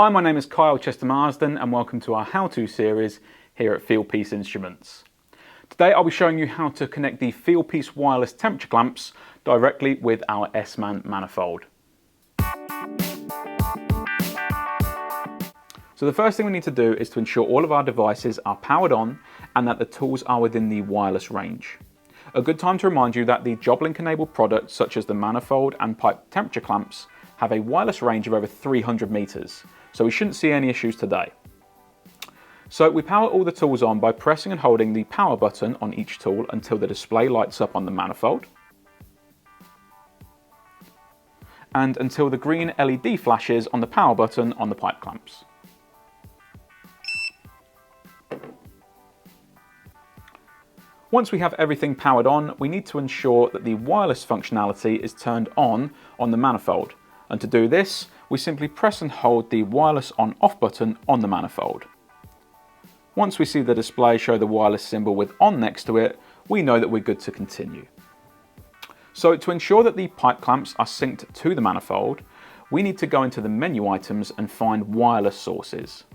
Hi, my name is Kyle Chester-Marsden and welcome to our how-to series here at Fieldpiece Instruments. Today I'll be showing you how to connect the Fieldpiece wireless temperature clamps directly with our SMAN manifold. So the first thing we need to do is to ensure all of our devices are powered on and that the tools are within the wireless range. A good time to remind you that the JobLink enabled products such as the manifold and pipe temperature clamps have a wireless range of over 300 meters, so we shouldn't see any issues today. So we power all the tools on by pressing and holding the power button on each tool until the display lights up on the manifold, and until the green LED flashes on the power button on the pipe clamps. Once we have everything powered on, we need to ensure that the wireless functionality is turned on the manifold. And to do this, we simply press and hold the wireless on/off button on the manifold. Once we see the display show the wireless symbol with on next to it, we know that we're good to continue. So to ensure that the pipe clamps are synced to the manifold, we need to go into the menu items and find wireless sources.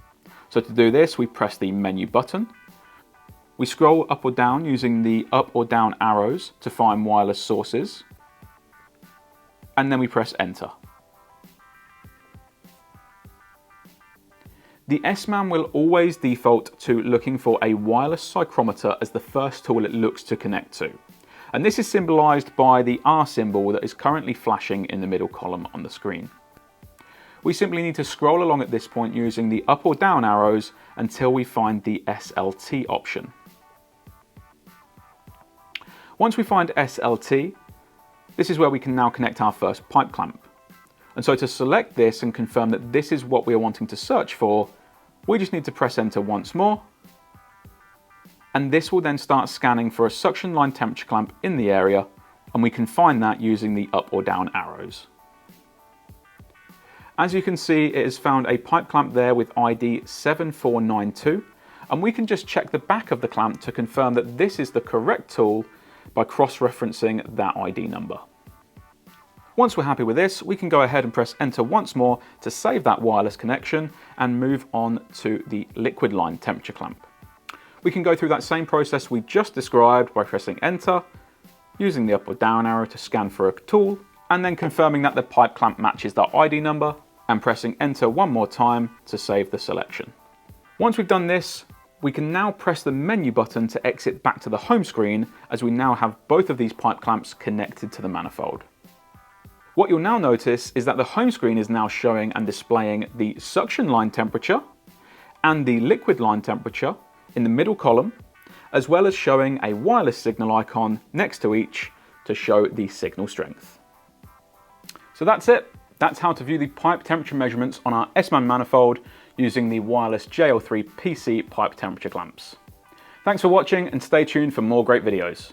So to do this, we press the menu button. We scroll up or down using the up or down arrows to find wireless sources, and then we press enter. The SMAN will always default to looking for a wireless psychrometer as the first tool it looks to connect to. And this is symbolized by the R symbol that is currently flashing in the middle column on the screen. We simply need to scroll along at this point using the up or down arrows until we find the SLT option. Once we find SLT, this is where we can now connect our first pipe clamp. And so to select this and confirm that this is what we are wanting to search for, we just need to press enter once more. And this will then start scanning for a suction line temperature clamp in the area, and we can find that using the up or down arrows. As you can see, it has found a pipe clamp there with ID 7492, and we can just check the back of the clamp to confirm that this is the correct tool by cross-referencing that ID number. Once we're happy with this, we can go ahead and press enter once more to save that wireless connection and move on to the liquid line temperature clamp. We can go through that same process we just described by pressing enter, using the up or down arrow to scan for a tool, and then confirming that the pipe clamp matches that ID number and pressing enter one more time to save the selection. Once we've done this, we can now press the menu button to exit back to the home screen, as we now have both of these pipe clamps connected to the manifold. What you'll now notice is that the home screen is now showing and displaying the suction line temperature and the liquid line temperature in the middle column, as well as showing a wireless signal icon next to each to show the signal strength. So that's it. That's how to view the pipe temperature measurements on our SMAN manifold using the wireless JL3PC pipe temperature clamps. Thanks for watching and stay tuned for more great videos.